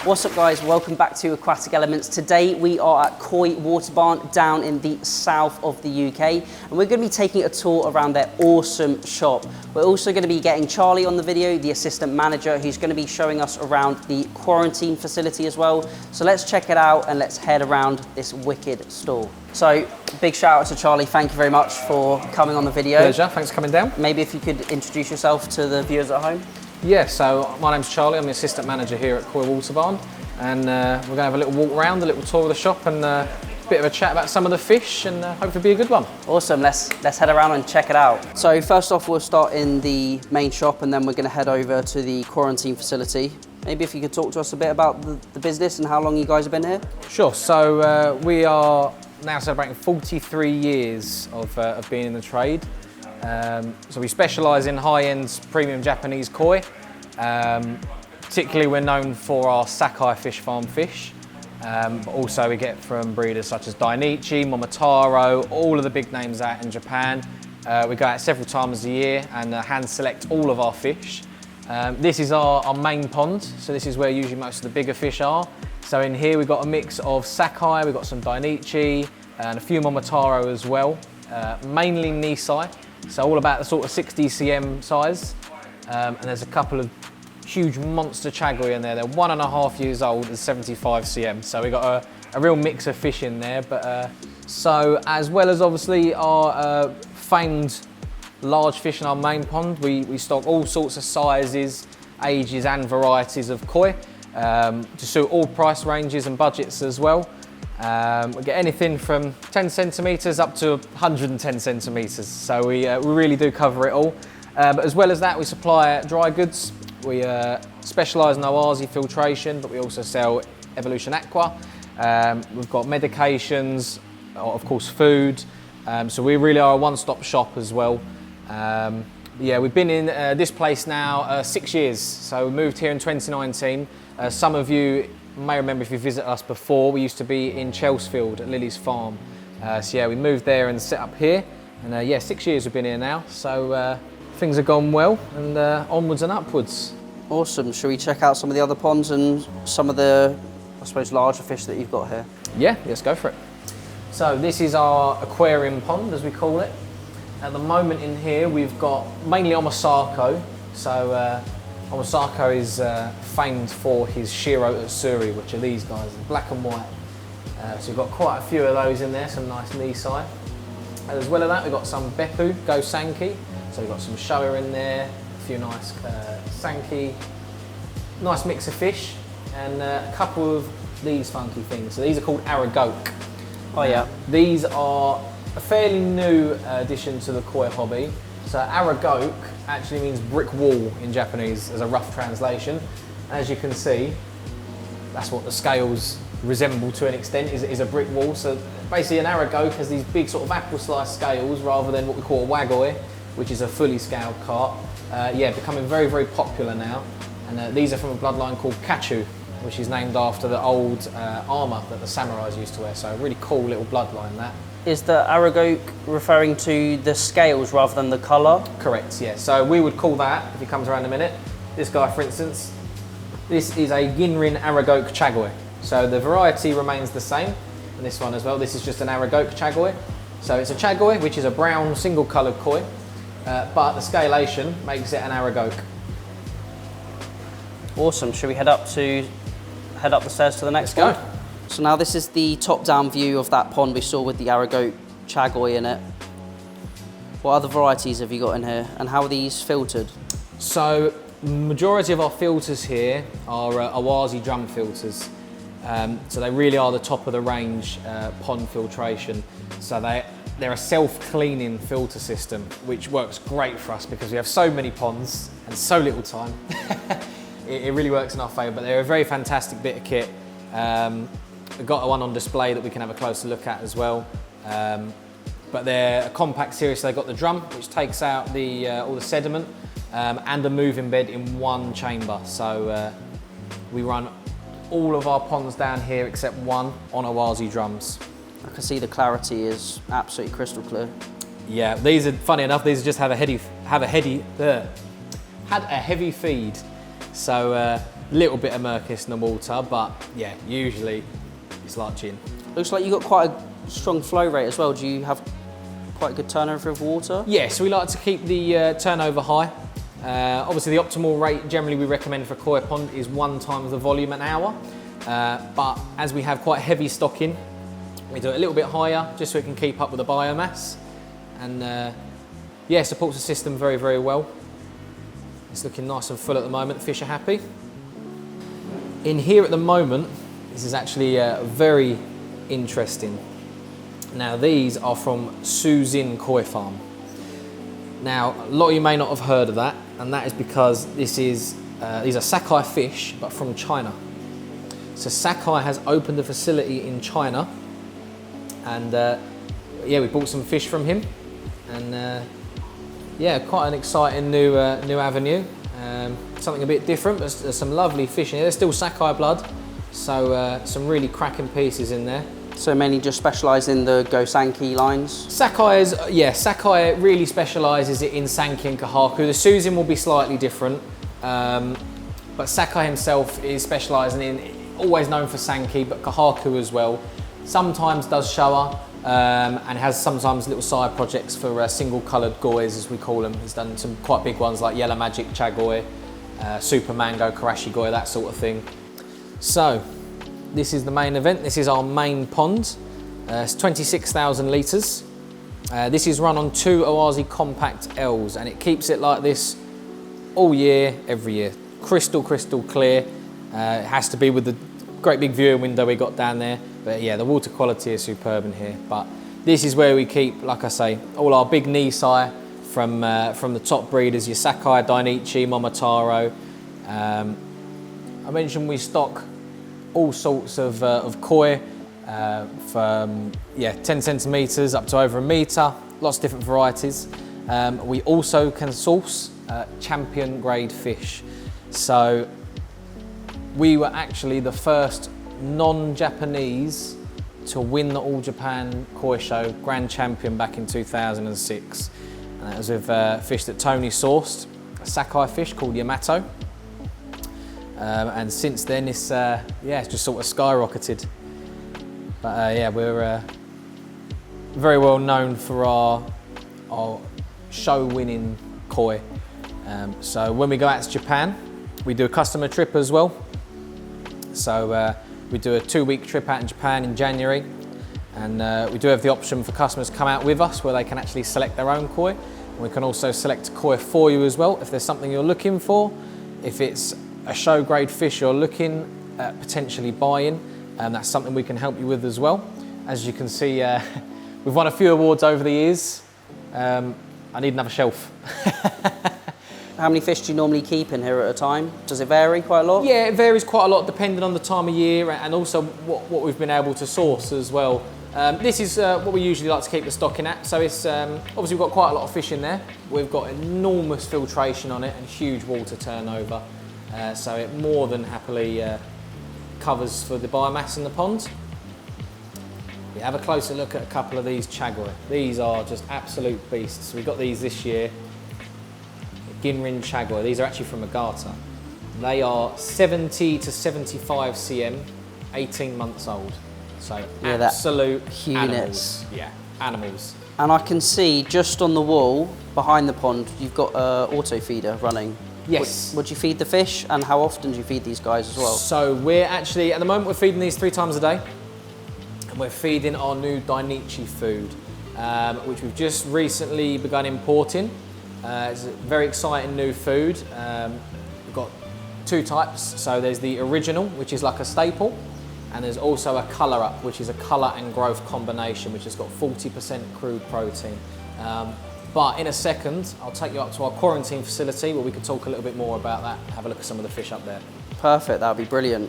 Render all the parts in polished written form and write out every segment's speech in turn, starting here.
What's up guys, welcome back to Aquatic Elements. Today we are at Koi Water Barn down in the south of the UK, and we're going to be taking a tour around their awesome shop. We're also going to be getting Charlie on the video, the assistant manager, who's going to be showing us around the quarantine facility as well. So let's check it out and let's head around this wicked store. So big shout out to Charlie, thank you very much for coming on the video. Pleasure, thanks for coming down. Maybe if you could introduce yourself to the viewers at home. Yeah, so my name's Charlie, I'm the assistant manager here at Koi Water Barn, and we're going to have a little walk around, a little tour of the shop, and a bit of a chat about some of the fish, and hopefully be a good one. Awesome, let's head around and check it out. So first off, we'll start in the main shop, and then we're going to head over to the quarantine facility. Maybe if you could talk to us a bit about the business and how long you guys have been here. Sure, so we are now celebrating 43 years of being in the trade. So we specialise in high-end premium Japanese koi. Particularly we're known for our Sakai fish farm fish, but also we get from breeders such as Dainichi, Momotaro, all of the big names out in Japan. We go out several times a year and hand select all of our fish. This is our main pond, so this is where usually most of the bigger fish are. So in here we've got a mix of Sakai, we've got some Dainichi and a few Momotaro as well, mainly Nisai. So all about the sort of 60 cm size, and there's a couple of huge monster chagoi in there. They're 1.5 years old and 75 cm. So we got a real mix of fish in there. But so as well as obviously our famed large fish in our main pond, we stock all sorts of sizes, ages and varieties of koi to suit all price ranges and budgets as well. We get anything from 10 centimetres up to 110 centimetres, so we really do cover it all. But as well as that, we supply dry goods. We specialise in Oasi filtration, but we also sell Evolution Aqua. We've got medications, of course food, so we really are a one-stop shop as well. Yeah, we've been in this place now 6 years, so we moved here in 2019. Some of you may remember if you visited us before, we used to be in Chelsfield at Lily's Farm. So yeah, we moved there and set up here, and yeah, 6 years we've been here now, so things have gone well, and onwards and upwards. Awesome, shall we check out some of the other ponds and some of the, I suppose, larger fish that you've got here? Yeah, let's go for it. So this is our aquarium pond, as we call it. At the moment in here, we've got mainly Omasako. So Omasako is famed for his Shiro Utsuri, which are these guys, black and white. So we've got quite a few of those in there, some nice Nisai. As well as that, we've got some Beppu Go Sanki. So we've got some Showa in there, a few nice Sanki, nice mix of fish, and a couple of these funky things. So these are called Aragoke. Oh yeah. These are a fairly new addition to the koi hobby. So Aragoke actually means brick wall in Japanese as a rough translation. As you can see, that's what the scales resemble to an extent, is a brick wall. So basically an Aragoke has these big sort of apple slice scales rather than what we call a wagoi, which is a fully scaled carp. Yeah, becoming very, very popular now. And these are from a bloodline called Kachu, which is named after the old armour that the samurais used to wear. So a really cool little bloodline, that. Is the Aragoke referring to the scales rather than the colour? Correct, yeah. So we would call that, if he comes around in a minute, this guy for instance, this is a Ginrin Aragoke Chagoi. So the variety remains the same, and this one as well, this is just an Aragoke Chagoi. So it's a Chagoi, which is a brown single coloured koi, but the scalation makes it an Aragoke. Awesome, should we head up the stairs to the next one? Let's go. So now this is the top-down view of that pond we saw with the Aragoke Chagoi in it. What other varieties have you got in here, and how are these filtered? So, the majority of our filters here are Oasi drum filters. So they really are the top of the range pond filtration. So they're a self-cleaning filter system, which works great for us because we have so many ponds and so little time. It really works in our favour, but they're a very fantastic bit of kit. We've got one on display that we can have a closer look at as well. But they're a compact series, so they've got the drum, which takes out all the sediment, and a moving bed in one chamber. So we run all of our ponds down here except one on Oasi drums. I can see the clarity is absolutely crystal clear. Yeah, these are, funny enough, these just had a heavy feed. So a little bit of murkiness in the water, but yeah, usually it's like gin. Looks like you've got quite a strong flow rate as well. Do you have quite a good turnover of water? Yeah, so we like to keep the turnover high. Obviously the optimal rate generally we recommend for a koi pond is 1 times the volume an hour. But as we have quite heavy stocking, we do it a little bit higher just so it can keep up with the biomass. And yeah, supports the system very, very well. It's looking nice and full at the moment, fish are happy. In here at the moment, this is actually very interesting. Now these are from Suzin Koi Farm. Now, a lot of you may not have heard of that, and that is because this is, these are Sakai fish, but from China. So Sakai has opened a facility in China, and yeah, we bought some fish from him, and yeah, quite an exciting new avenue. Something a bit different, but there's some lovely fish in here. There's still Sakai blood, so some really cracking pieces in there. So mainly just specialise in the Gosanki lines? Sakai is, yeah, Sakai really specialises in Sanki and Kahaku. The Suzin will be slightly different, but Sakai himself is specialising in, always known for Sanki, but Kahaku as well. Sometimes does shower, and has sometimes little side projects for single coloured goys, as we call them. He's done some quite big ones like Yellow Magic Chagoy, Super Mango Karashi Goy, that sort of thing. So, this is the main event. This is our main pond. It's 26,000 litres. This is run on 2 Oazi Compact Ls, and it keeps it like this all year, every year. Crystal, crystal clear. It has to be with the great big viewing window we got down there. But yeah, the water quality is superb in here. But this is where we keep, like I say, all our big Nisai from the top breeders, your Sakai, Dainichi, Momotaro. I mentioned we stock all sorts of koi from 10 centimetres up to over a metre, lots of different varieties. We also can source champion grade fish. So we were actually the first non-Japanese to win the All Japan Koi Show Grand Champion back in 2006. And that was with a fish that Tony sourced, a Sakai fish called Yamato. And since then, it's just sort of skyrocketed. But yeah, we're very well known for our show-winning koi. So when we go out to Japan, we do a customer trip as well. So we do a 2-week trip out in Japan in January, and we do have the option for customers to come out with us where they can actually select their own koi. And we can also select a koi for you as well if there's something you're looking for. If it's a show grade fish you're looking at potentially buying, and that's something we can help you with as well. As you can see, we've won a few awards over the years. I need another shelf. How many fish do you normally keep in here at a time? Does it vary quite a lot? Yeah, it varies quite a lot depending on the time of year and also what we've been able to source as well. This is what we usually like to keep the stocking at. So it's obviously we've got quite a lot of fish in there. We've got enormous filtration on it and huge water turnover. So it more than happily covers for the biomass in the pond. We have a closer look at a couple of these Chagoy. These are just absolute beasts. We got these this year. Ginrin Chagoy. These are actually from Agata. They are 70 to 75 cm, 18 months old. So yeah, absolute animals. Yeah, animals. And I can see just on the wall behind the pond, you've got an auto feeder running. Yes. Would you feed the fish, and how often do you feed these guys as well? So we're actually, at the moment, we're feeding these 3 times a day. And we're feeding our new Dainichi food, which we've just recently begun importing. It's a very exciting new food. We've got 2 types. So there's the original, which is like a staple, and there's also a colour up, which is a colour and growth combination, which has got 40% crude protein. But in a second, I'll take you up to our quarantine facility where we can talk a little bit more about that, have a look at some of the fish up there. Perfect, that would be brilliant.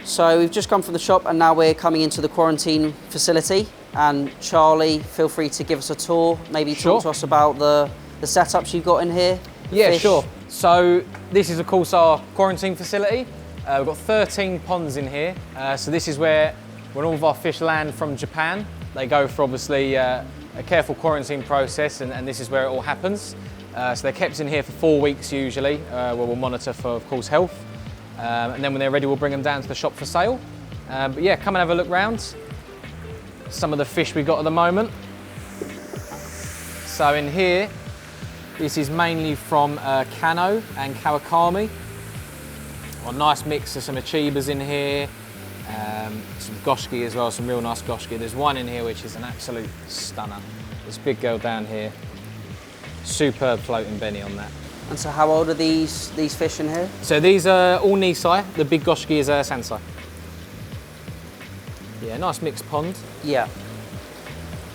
So we've just come from the shop and now we're coming into the quarantine facility. And Charlie, feel free to give us a tour, maybe talk to us about the setups you've got in here. Yeah, sure. So this is of course our quarantine facility. We've got 13 ponds in here. So this is where when all of our fish land from Japan, they go for obviously a careful quarantine process, and this is where it all happens. So they're kept in here for 4 weeks usually, where we'll monitor for, of course, health. And then when they're ready, we'll bring them down to the shop for sale. But yeah, come and have a look round. Some of the fish we've got at the moment. So in here, this is mainly from Kano and Kawakami. A nice mix of some Achibas in here, some Goshki as well, some real nice Goshki. There's one in here which is an absolute stunner. This big girl down here, superb floating Benny on that. And so how old are these fish in here? So these are all Nisai, the big Goshki is Sansai. Yeah, nice mixed pond. Yeah.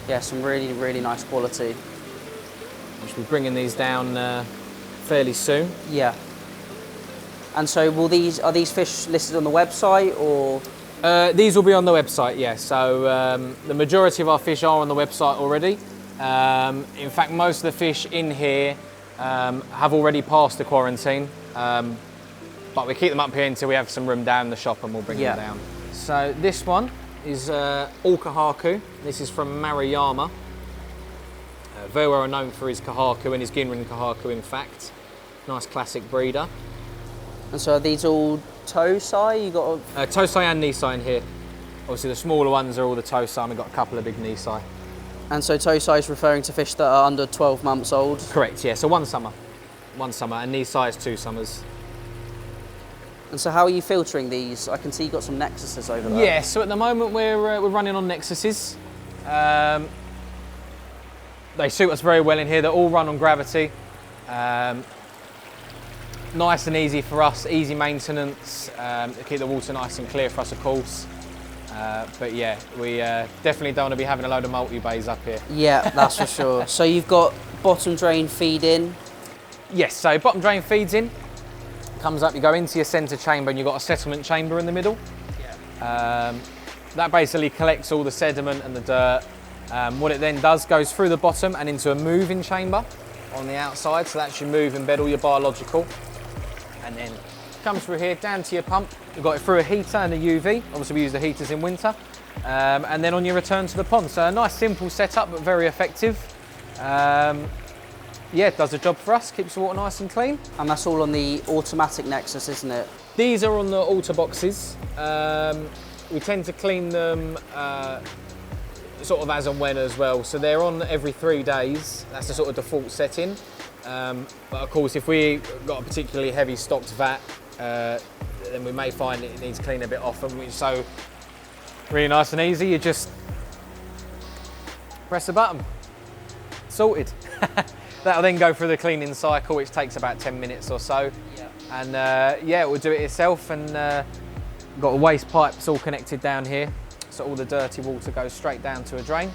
Yeah, some really, really nice quality. We should be bringing these down fairly soon. Yeah. And so are these fish listed on the website or? These will be on the website, yeah. So the majority of our fish are on the website already. In fact, most of the fish in here have already passed the quarantine, but we keep them up here until we have some room down in the shop and we'll bring them down. So this one is all Kahaku. This is from Maruyama. Very well known for his Kahaku and his Ginrin Kahaku, in fact. Nice classic breeder. And so are these all Tosai? You got Tosai and Nisai in here. Obviously the smaller ones are all the Tosai, and we've got a couple of big Nisai. And so Tosai is referring to fish that are under 12 months old? Correct, yeah. So one summer, and Nisai is 2 summers. And so how are you filtering these? I can see you've got some Nexuses over there. Yeah, so at the moment we're running on Nexuses. They suit us very well in here. They're all run on gravity. Nice and easy for us, easy maintenance. They keep the water nice and clear for us, of course. But yeah, we definitely don't want to be having a load of multi-bays up here. Yeah, that's for sure. So you've got bottom drain feed in? Yes, so bottom drain feeds in, comes up, you go into your centre chamber and you've got a settlement chamber in the middle. Yeah. That basically collects all the sediment and the dirt. What it then does goes through the bottom and into a moving chamber on the outside, so that's your move and bed all your biological. And then comes through here down to your pump. You've got it through a heater and a UV. Obviously we use the heaters in winter. And then on your return to the pond. So a nice simple setup, but very effective. Yeah, it does the job for us, keeps the water nice and clean. And that's all on the automatic Nexus, isn't it? These are on the auto boxes. We tend to clean them sort of as and when as well. So they're on every 3 days. That's the sort of default setting. But of course, if we got a particularly heavy stocked vat, then we may find it needs cleaning a bit often. So really nice and easy. You just press a button. Sorted. That'll then go through the cleaning cycle, which takes about 10 minutes or so. Yeah. And yeah, it will do it itself. And got a waste pipes all connected down here, so all the dirty water goes straight down to a drain.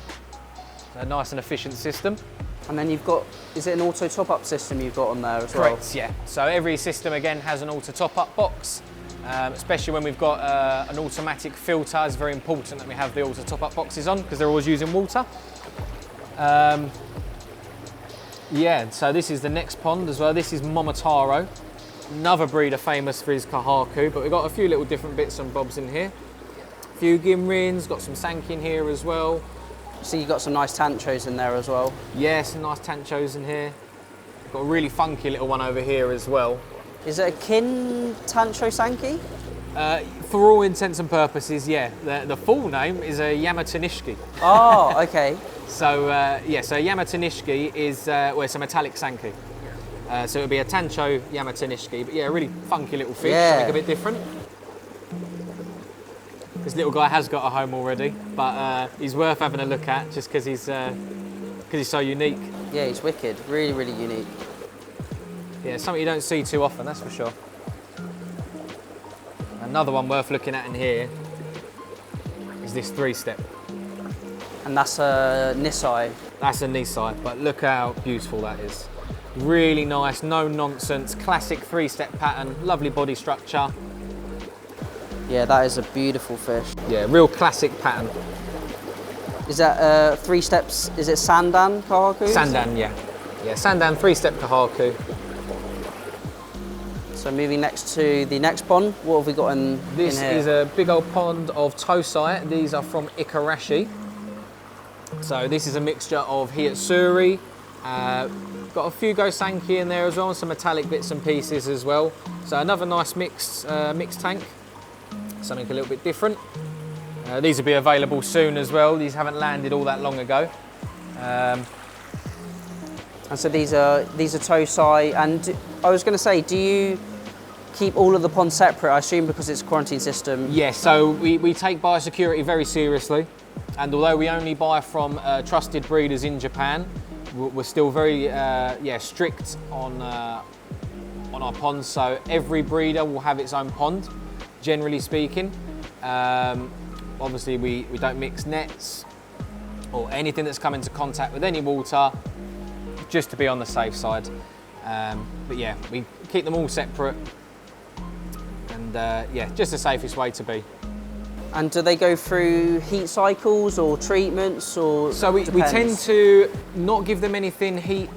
So a nice and efficient system. And then you've got, is it an auto top-up system you've got on there as well? Correct, yeah. So every system again has an auto top-up box, especially when we've got an automatic filter. It's very important that we have the auto top-up boxes on because they're always using water. Yeah, so this is the next pond as well. This is Momotaro, another breeder famous for his Kahaku, but we've got a few little different bits and bobs in here. A few Gimrins, got some Sanki in here as well. So you've got some nice Tanchos in there as well? Yeah, some nice Tanchos in here. Got a really funky little one over here as well. Is it a kin Tancho Sanki? For all intents and purposes, yeah. The full name is a Yamatanishki. Oh, okay. So yeah, so Yamatanishki is well, it's a metallic Sanki. So it would be a Tancho Yamatanishki, but yeah, a really funky little fish, something a bit different. This little guy has got a home already, but he's worth having a look at just because he's so unique. Yeah, he's wicked. Really, really unique. Yeah, something you don't see too often, that's for sure. Another one worth looking at in here is this 3-step. And that's a Nisai? That's a Nisai, but look how beautiful that is. Really nice, no nonsense, classic 3-step pattern, lovely body structure. Yeah, that is a beautiful fish. Yeah, real classic pattern. Is that 3 steps, is it Sandan Kahaku? Sandan, yeah. Yeah, Sandan 3-step Kahaku. So moving next to the next pond, what have we got in This here? is a big old pond of tosai. These are from Ikarashi. So this is a mixture of Hiyatsuri, got a few Gosanki in there as well, and some metallic bits and pieces as well. So another nice mixed tank, something a little bit different. These will be available soon as well. These haven't landed all that long ago. And so these are tosai, and I was going to say, do you keep all of the ponds separate? I assume because it's a quarantine system. Yes, so we take biosecurity very seriously, and although we only buy from trusted breeders in Japan, we're still very strict on our ponds. So every breeder will have its own pond, generally speaking. Obviously, we don't mix nets or anything that's come into contact with any water, just to be on the safe side. But yeah, we keep them all separate, and just the safest way to be. And do they go through heat cycles or treatments, or? So we tend to not give them anything heat.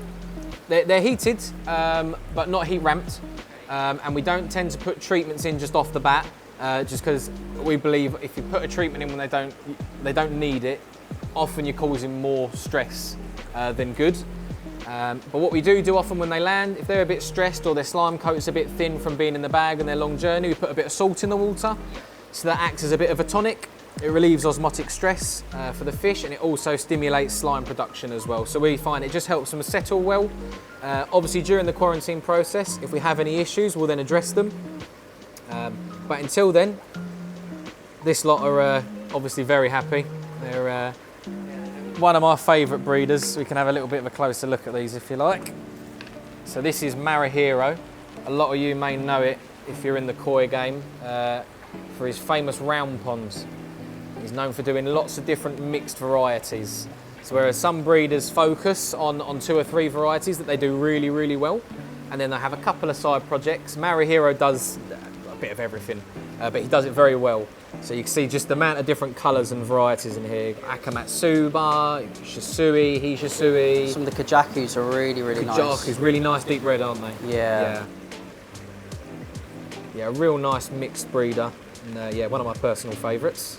They're heated, but not heat ramped, and we don't tend to put treatments in just off the bat, just because we believe if you put a treatment in when they don't need it, often you're causing more stress than good. But what we do often when they land, if they're a bit stressed or their slime coat's a bit thin from being in the bag and their long journey, we put a bit of salt in the water. So that acts as a bit of a tonic. It relieves osmotic stress for the fish, and it also stimulates slime production as well. So we find it just helps them settle well. Obviously during the quarantine process, if we have any issues, we'll then address them. But until then, this lot are obviously very happy. They're one of my favourite breeders. We can have a little bit of a closer look at these if you like. So this is Marihiro. A lot of you may know it if you're in the koi game for his famous round ponds. He's known for doing lots of different mixed varieties. So whereas some breeders focus on 2 or 3 varieties that they do really, really well, and then they have a couple of side projects, Marihiro does a bit of everything, but he does it very well. So you can see just the amount of different colours and varieties in here. Akamatsuba, Shisui, Hishisui. Some of the Kajakus are really, really nice. Kajaku's really nice deep red, aren't they? Yeah. Yeah, a real nice mixed breeder. And one of my personal favourites.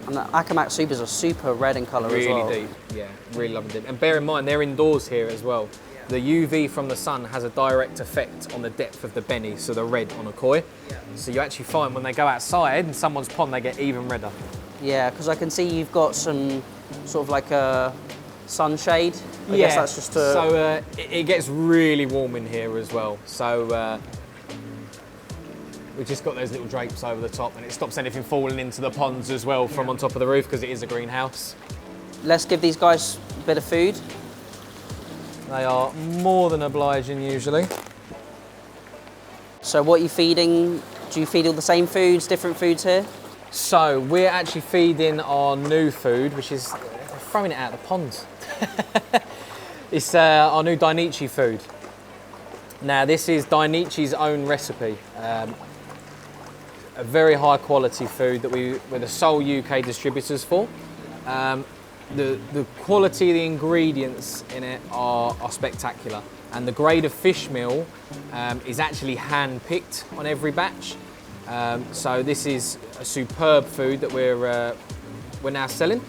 And the Akamatsuba's are super red in colour as well. Really deep, yeah, really loving deep. And bear in mind, they're indoors here as well. The UV from the sun has a direct effect on the depth of the benny, so the red on a koi. So you actually find when they go outside in someone's pond, they get even redder. Yeah, because I can see you've got some sort of like a sunshade. I guess that's just a... So it gets really warm in here as well. So we've just got those little drapes over the top, and it stops anything falling into the ponds as well from on top of the roof, because it is a greenhouse. Let's give these guys a bit of food. They are more than obliging usually. So what are you feeding? Do you feed all the same foods, different foods here? So we're actually feeding our new food, which is, they're throwing it out of the pond. It's our new Dainichi food. Now this is Dainichi's own recipe. A very high quality food that we're the sole UK distributors for. The quality of the ingredients in it are spectacular, and the grade of fish meal is actually hand picked on every batch. So this is a superb food that we're now selling.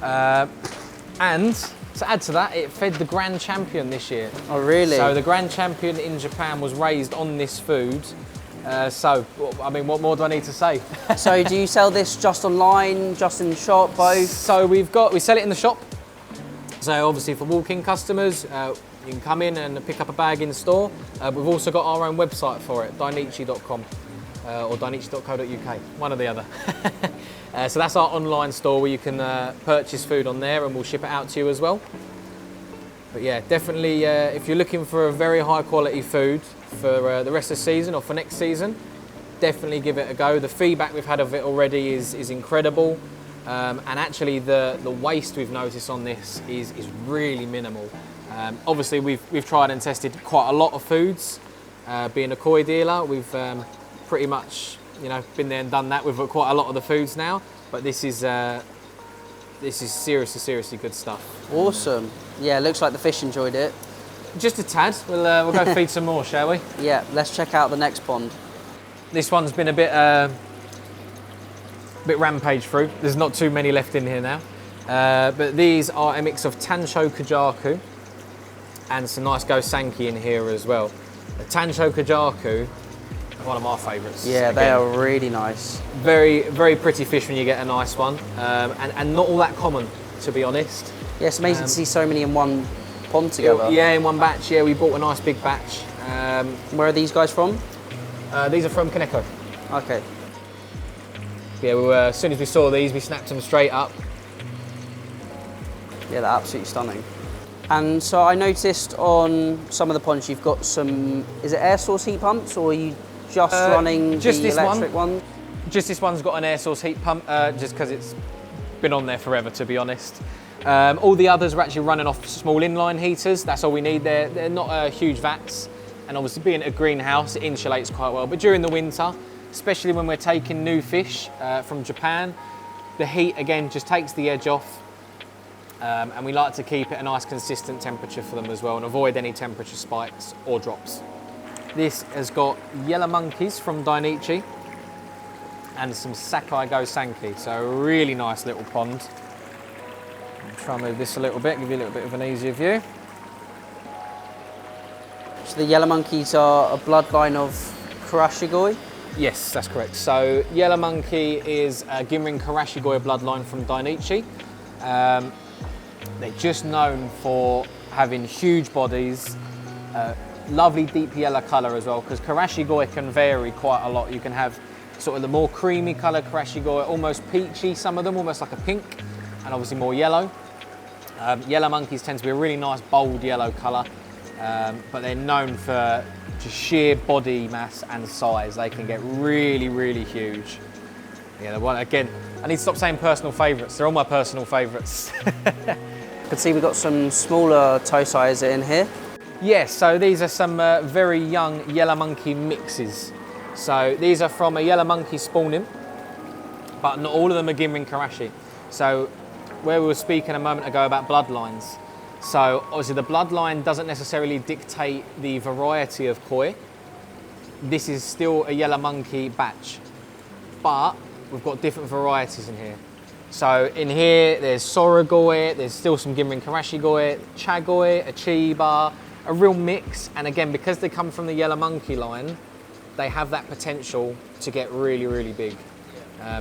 And to add to that, it fed the grand champion this year. Oh really? So the grand champion in Japan was raised on this food. So, I mean, what more do I need to say? So do you sell this just online, just in the shop, both? So we sell it in the shop. So obviously for walk-in customers, you can come in and pick up a bag in store. We've also got our own website for it, dainichi.com or dainichi.co.uk, one or the other. So that's our online store where you can purchase food on there, and we'll ship it out to you as well. But yeah, definitely if you're looking for a very high quality food for the rest of the season or for next season, definitely give it a go. The feedback we've had of it already is incredible, and actually the waste we've noticed on this is really minimal. Obviously we've tried and tested quite a lot of foods. Being a koi dealer, we've pretty much been there and done that with quite a lot of the foods now, but this is seriously good stuff. Awesome. Yeah, looks like the fish enjoyed it. Just a tad. We'll go feed some more, shall we? Yeah, let's check out the next pond. This one's been a bit rampage through. There's not too many left in here now. But these are a mix of Tancho Kajaku and some nice Go Sankey in here as well. The Tancho Kajaku, one of my favourites. Yeah, they are really nice. Very, very pretty fish when you get a nice one, and not all that common, to be honest. Yeah, it's amazing to see so many in one pond together. Yeah, in one batch. Yeah, we bought a nice big batch. Where are these guys from? These are from Kaneko. Okay. Yeah, as soon as we saw these, we snapped them straight up. Yeah, they're absolutely stunning. And so I noticed on some of the ponds you've got some, is it air source heat pumps, or are you just running just the this electric one? Just this one's got an air source heat pump, just because it's been on there forever, to be honest. All the others are actually running off small inline heaters. That's all we need. They're not huge vats, and obviously being a greenhouse, it insulates quite well. But during the winter, especially when we're taking new fish from Japan, the heat again just takes the edge off. And we like to keep it a nice consistent temperature for them as well and avoid any temperature spikes or drops. This has got yellow monkeys from Dainichi and some Sakai Go Sankey, so a really nice little pond. I'll try and move this a little bit, give you a little bit of an easier view. So the yellow monkeys are a bloodline of Karashigoi? Yes, that's correct. So yellow monkey is a Ginrin Karashigoi bloodline from Dainichi. They're just known for having huge bodies, lovely deep yellow colour as well, because Karashigoi can vary quite a lot. You can have sort of the more creamy colour Karashigoi, almost peachy, some of them, almost like a pink, and obviously more yellow. Yellow monkeys tend to be a really nice bold yellow colour, but they're known for just sheer body mass and size. They can get really, really huge. Yeah, the one, again, I need to stop saying personal favourites. They're all my personal favourites. I can see we've got some smaller toe size in here. Yes, so these are some very young yellow monkey mixes. So these are from a yellow monkey spawning, but not all of them are Ginrin Karashi. So where we were speaking a moment ago about bloodlines, so obviously the bloodline doesn't necessarily dictate the variety of koi. This is still a yellow monkey batch, but we've got different varieties in here. So in here, there's Soragoi, there's still some Ginrin Karashigoi, Chagoi, a Chiba, a real mix. And again, because they come from the yellow monkey line, they have that potential to get really, really big.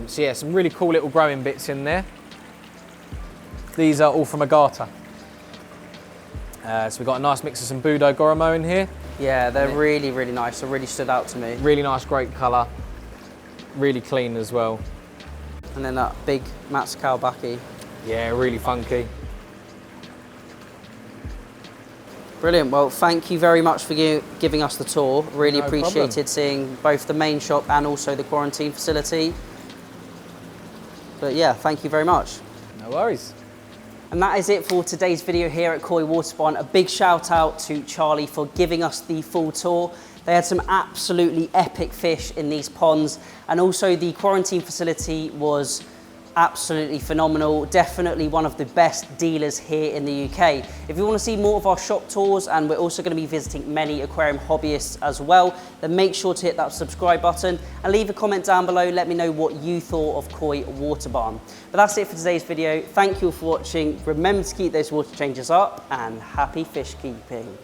So yeah, some really cool little growing bits in there. These are all from Agata. So we've got a nice mix of some Budo Goromo in here. Yeah, they're really, really nice. They really stood out to me. Really nice, great colour. Really clean as well. And then that big Matsukau Baki. Yeah, really funky. Brilliant. Well, thank you very much for giving us the tour. Really No appreciated problem. seeing both the main shop and also the quarantine facility. But yeah, thank you very much. No worries. And that is it for today's video here at Koi Water Barn. A big shout out to Charlie for giving us the full tour. They had some absolutely epic fish in these ponds, and also the quarantine facility was absolutely phenomenal. Definitely one of the best dealers here in the UK. If you want to see more of our shop tours, and we're also going to be visiting many aquarium hobbyists as well, then make sure to hit that subscribe button and leave a comment down below. Let me know what you thought of Koi Water Barn. But that's it for today's video. Thank you all for watching. Remember to keep those water changes up, and happy fish keeping.